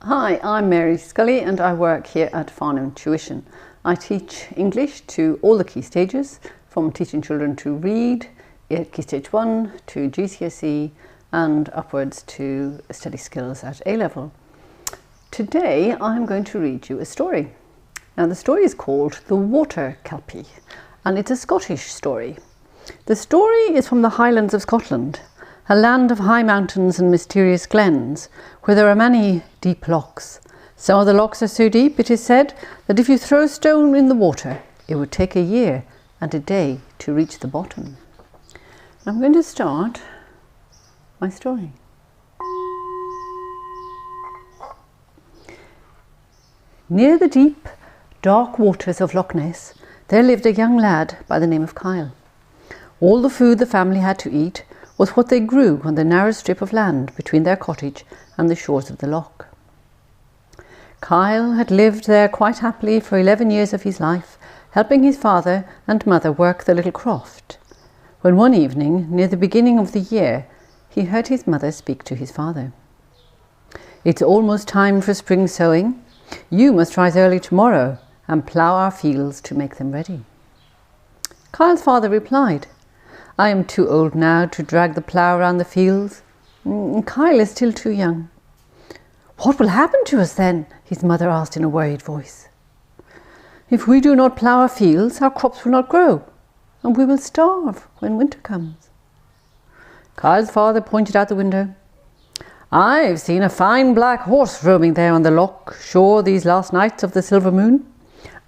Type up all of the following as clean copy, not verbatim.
Hi, I'm Mary Scully and I work here at Farnham Tuition. I teach English to all the key stages, from teaching children to read at Key Stage 1 to GCSE and upwards to study skills at A-level. Today I'm going to read you a story. Now the story is called The Water Kelpie and it's a Scottish story. The story is from the Highlands of Scotland, a land of high mountains and mysterious glens, where there are many deep lochs. Some of the lochs are so deep, it is said, that if you throw a stone in the water, it would take a year and a day to reach the bottom. I'm going to start my story. Near the deep, dark waters of Loch Ness, there lived a young lad by the name of Kyle. All the food the family had to eat was what they grew on the narrow strip of land between their cottage and the shores of the loch. Kyle had lived there quite happily for 11 years of his life, helping his father and mother work the little croft, when one evening, near the beginning of the year, he heard his mother speak to his father. "It's almost time for spring sowing. You must rise early tomorrow and plough our fields to make them ready." Kyle's father replied, "I am too old now to drag the plough around the fields. Kyle is still too young." "What will happen to us then?" his mother asked in a worried voice. "If we do not plough our fields, our crops will not grow, and we will starve when winter comes." Kyle's father pointed out the window. "I've seen a fine black horse roaming there on the loch shore these last nights of the silver moon.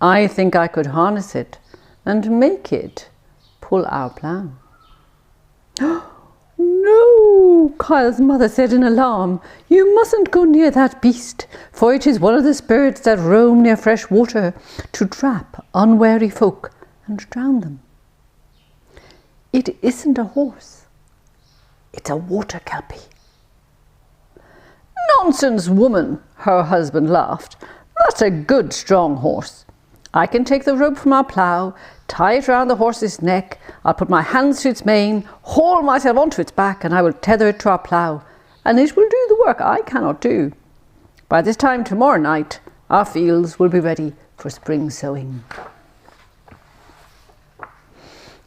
I think I could harness it and make it pull our plough." "No," Kyle's mother said in alarm. "You mustn't go near that beast, for it is one of the spirits that roam near fresh water to trap unwary folk and drown them." "It isn't a horse. It's a water kelpie." "Nonsense, woman," her husband laughed. "That's a good strong horse. I can take the rope from our plough, tie it round the horse's neck, I'll put my hands to its mane, haul myself onto its back, and I will tether it to our plough, and it will do the work I cannot do. By this time tomorrow night, our fields will be ready for spring sowing."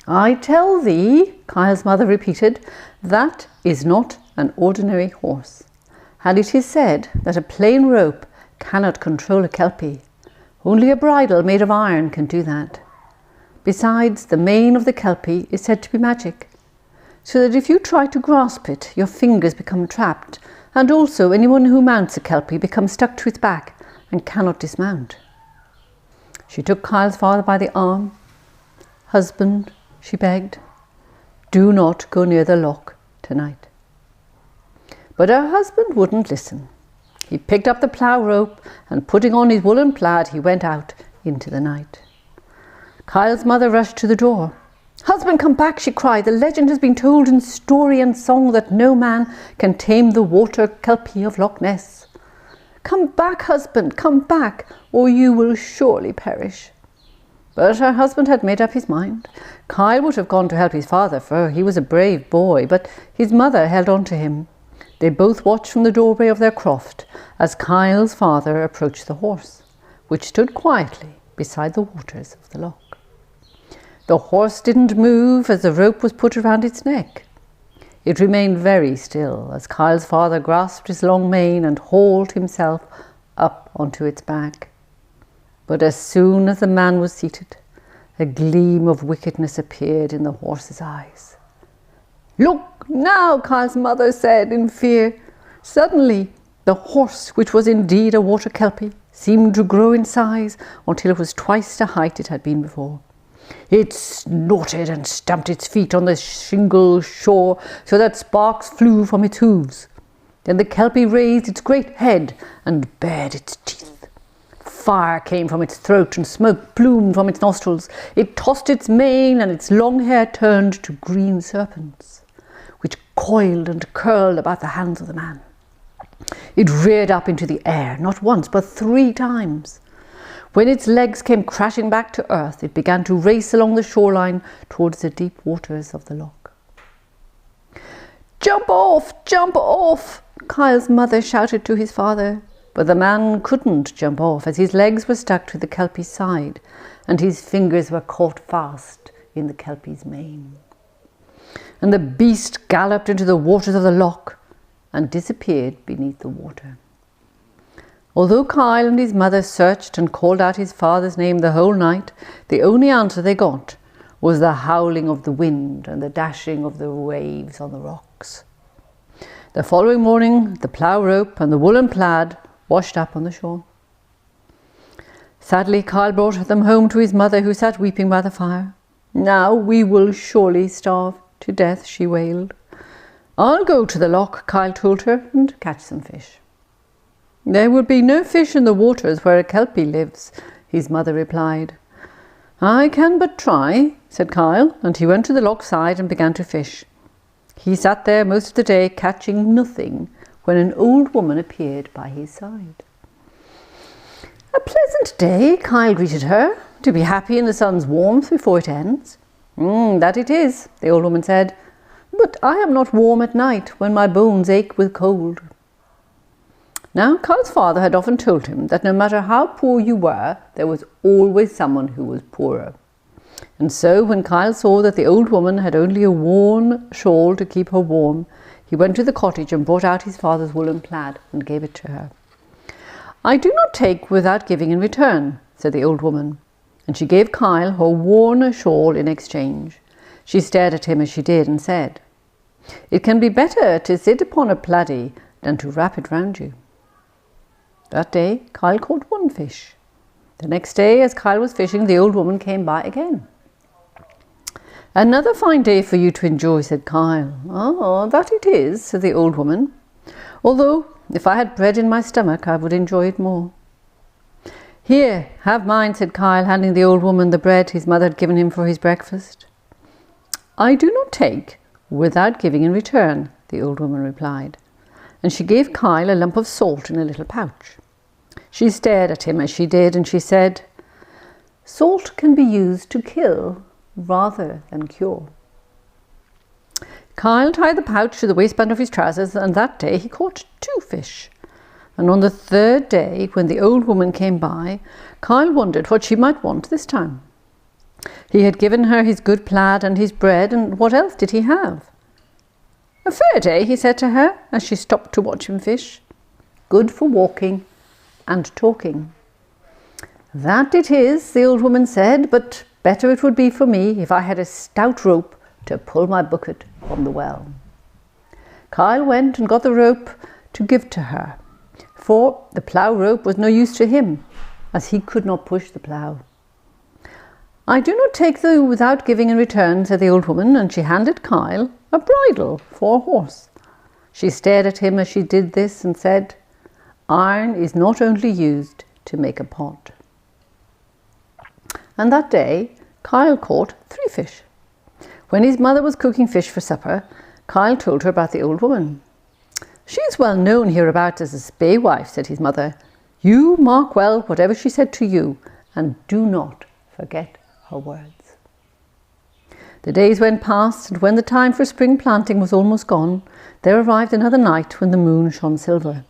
"I tell thee," Kyle's mother repeated, "that is not an ordinary horse. And it is said that a plain rope cannot control a kelpie. Only a bridle made of iron can do that. Besides, the mane of the kelpie is said to be magic, so that if you try to grasp it, your fingers become trapped, and also anyone who mounts a kelpie becomes stuck to its back and cannot dismount." She took Kyle's father by the arm. "Husband," she begged, "do not go near the loch tonight." But her husband wouldn't listen. He picked up the plough rope and, putting on his woolen plaid, he went out into the night. Kyle's mother rushed to the door. "Husband, come back," she cried. "The legend has been told in story and song that no man can tame the water kelpie of Loch Ness. Come back, husband, come back, or you will surely perish." But her husband had made up his mind. Kyle would have gone to help his father, for he was a brave boy, but his mother held on to him. They both watched from the doorway of their croft as Kyle's father approached the horse, which stood quietly beside the waters of the loch. The horse didn't move as the rope was put around its neck. It remained very still as Kyle's father grasped his long mane and hauled himself up onto its back. But as soon as the man was seated, a gleam of wickedness appeared in the horse's eyes. "Look now," Kyle's mother said in fear. Suddenly, the horse, which was indeed a water kelpie, seemed to grow in size until it was twice the height it had been before. It snorted and stamped its feet on the shingle shore so that sparks flew from its hooves. Then the kelpie raised its great head and bared its teeth. Fire came from its throat and smoke plumed from its nostrils. It tossed its mane and its long hair turned to green serpents, which coiled and curled about the hands of the man. It reared up into the air, not once but 3 times. When its legs came crashing back to earth, it began to race along the shoreline towards the deep waters of the loch. "Jump off! Jump off!" Kyle's mother shouted to his father. but the man couldn't jump off, as his legs were stuck to the Kelpie's side, and his fingers were caught fast in the Kelpie's mane. And the beast galloped into the waters of the loch and disappeared beneath the water. Although Kyle and his mother searched and called out his father's name the whole night, the only answer they got was the howling of the wind and the dashing of the waves on the rocks. The following morning, the plough rope and the woolen plaid washed up on the shore. Sadly, Kyle brought them home to his mother, who sat weeping by the fire. "Now we will surely starve to death," she wailed. "I'll go to the loch," Kyle told her, "and catch some fish." "There would be no fish in the waters where a Kelpie lives," his mother replied. "I can but try," said Kyle, and he went to the loch side and began to fish. He sat there most of the day, catching nothing, when an old woman appeared by his side. "A pleasant day," Kyle greeted her, "to be happy in the sun's warmth before it ends." "That it is," the old woman said, "but I am not warm at night when my bones ache with cold." Now, Kyle's father had often told him that no matter how poor you were, there was always someone who was poorer. And so, when Kyle saw that the old woman had only a worn shawl to keep her warm, he went to the cottage and brought out his father's woolen plaid and gave it to her. "I do not take without giving in return," said the old woman, and she gave Kyle her worn shawl in exchange. She stared at him as she did and said, "It can be better to sit upon a plaidie than to wrap it round you." That day, Kyle caught one fish. The next day, as Kyle was fishing, the old woman came by again. "Another fine day for you to enjoy," said Kyle. "Oh, that it is," said the old woman. "Although, if I had bread in my stomach, I would enjoy it more." "Here, have mine," said Kyle, handing the old woman the bread his mother had given him for his breakfast. "I do not take without giving in return," the old woman replied, and she gave Kyle a lump of salt in a little pouch. She stared at him as she did, and she said, "Salt can be used to kill rather than cure." Kyle tied the pouch to the waistband of his trousers, and that day he caught 2 fish. And on the 3rd day, when the old woman came by, Kyle wondered what she might want this time. He had given her his good plaid and his bread, and what else did he have? "A fair day," he said to her, as she stopped to watch him fish. "Good for walking and talking." "That it is," the old woman said, "but better it would be for me if I had a stout rope to pull my bucket from the well." Kyle went and got the rope to give to her, for the plough rope was no use to him, as he could not push the plough. "I do not take the without giving in return," said the old woman, and she handed Kyle a bridle for a horse. She stared at him as she did this and said, "Iron is not only used to make a pot." And that day, Kyle caught 3 fish. When his mother was cooking fish for supper, Kyle told her about the old woman. "She is well known hereabouts as a spae wife," said his mother. "You mark well whatever she said to you, and do not forget her words." The days went past, and when the time for spring planting was almost gone, there arrived another night when the moon shone silver.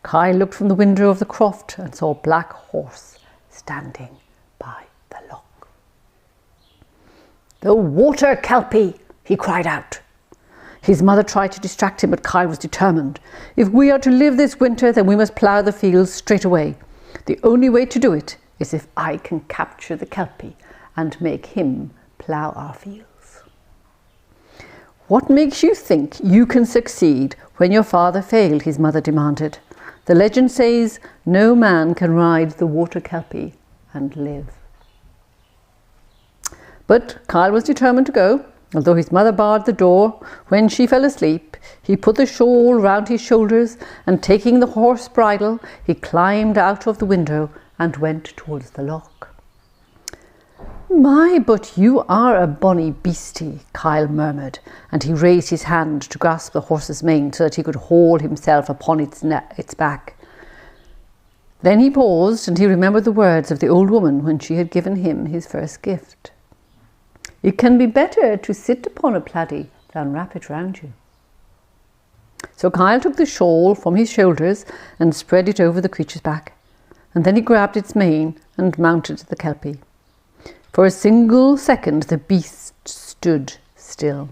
Kyle looked from the window of the croft and saw a black horse standing by the loch. "The water, Kelpie!" he cried out. His mother tried to distract him, but Kyle was determined. "If we are to live this winter, then we must plough the fields straight away. The only way to do it is if I can capture the Kelpie and make him plough our fields." "What makes you think you can succeed when your father failed?" his mother demanded. "The legend says no man can ride the water Kelpie and live." But Kyle was determined to go. Although his mother barred the door, when she fell asleep, he put the shawl round his shoulders, and taking the horse bridle, he climbed out of the window and went towards the loch. "My, but you are a bonny beastie," Kyle murmured, and he raised his hand to grasp the horse's mane so that he could haul himself upon its back. Then he paused, and he remembered the words of the old woman when she had given him his first gift. "It can be better to sit upon a plaidie than wrap it round you." So Kyle took the shawl from his shoulders and spread it over the creature's back, and then he grabbed its mane and mounted the Kelpie. For a single second the beast stood still,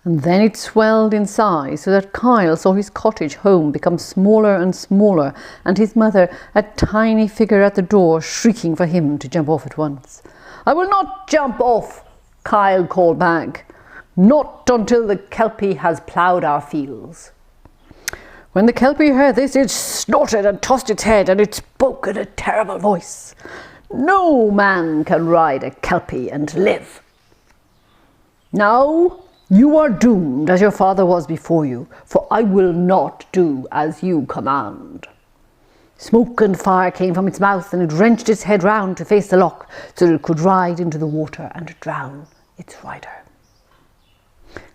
and then it swelled in size so that Kyle saw his cottage home become smaller and smaller, and his mother, a tiny figure at the door, shrieking for him to jump off at once. "I will not jump off," Kyle called back. "Not until the Kelpie has ploughed our fields." When the Kelpie heard this, it snorted and tossed its head, and it spoke in a terrible voice. "No man can ride a Kelpie and live. Now you are doomed as your father was before you, for I will not do as you command." Smoke and fire came from its mouth, and it wrenched its head round to face the loch so that it could ride into the water and drown its rider.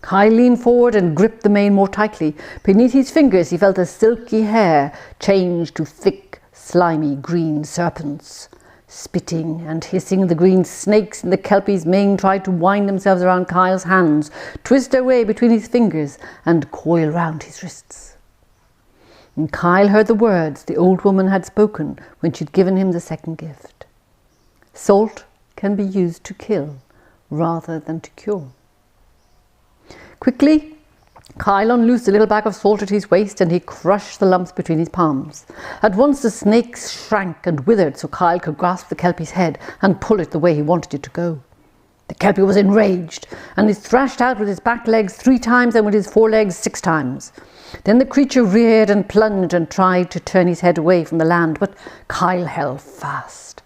Kyle leaned forward and gripped the mane more tightly. Beneath his fingers he felt the silky hair change to thick, slimy green serpents. Spitting and hissing, the green snakes in the Kelpie's mane tried to wind themselves around Kyle's hands, twist their way between his fingers, and coil round his wrists. And Kyle heard the words the old woman had spoken when she'd given him the second gift. Salt can be used to kill rather than to cure. Quickly, Kyle unloosed the little bag of salt at his waist, and he crushed the lumps between his palms. At once the snakes shrank and withered so Kyle could grasp the Kelpie's head and pull it the way he wanted it to go. The Kelpie was enraged, and it thrashed out with its back legs 3 times and with his forelegs 6 times. Then the creature reared and plunged and tried to turn his head away from the land, but Kyle held fast.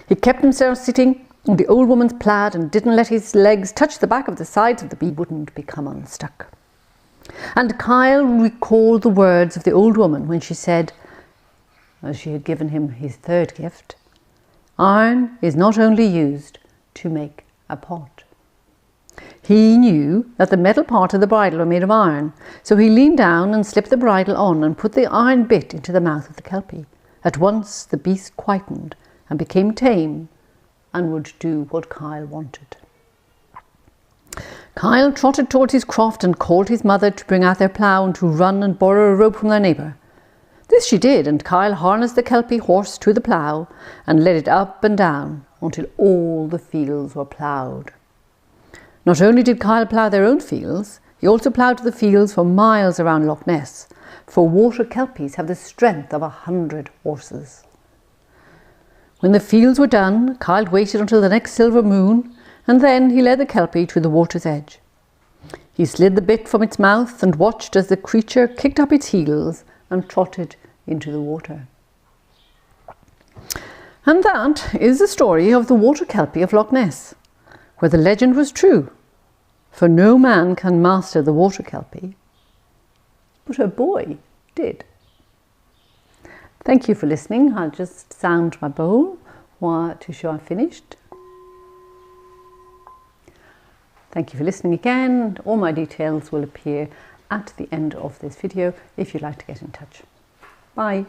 He kept himself sitting on the old woman's plaid and didn't let his legs touch the back of the sides of the bee wouldn't become unstuck. And Kyle recalled the words of the old woman when she said, as she had given him his third gift, "Iron is not only used to make a pot." He knew that the metal part of the bridle were made of iron, so he leaned down and slipped the bridle on and put the iron bit into the mouth of the Kelpie. At once the beast quietened and became tame and would do what Kyle wanted. Kyle trotted towards his croft and called his mother to bring out their plough and to run and borrow a rope from their neighbour. This she did, and Kyle harnessed the Kelpie horse to the plough and led it up and down until all the fields were ploughed. Not only did Kyle plough their own fields, he also ploughed the fields for miles around Loch Ness, for water Kelpies have the strength of 100 horses. When the fields were done, Kyle waited until the next silver moon, and then he led the Kelpie to the water's edge. He slid the bit from its mouth and watched as the creature kicked up its heels and trotted into the water. And that is the story of the water Kelpie of Loch Ness, where the legend was true, for no man can master the water Kelpie, but a boy did. Thank you for listening. I'll just sound my bowl to show I've finished. Thank you for listening again. All my details will appear at the end of this video if you'd like to get in touch. Bye.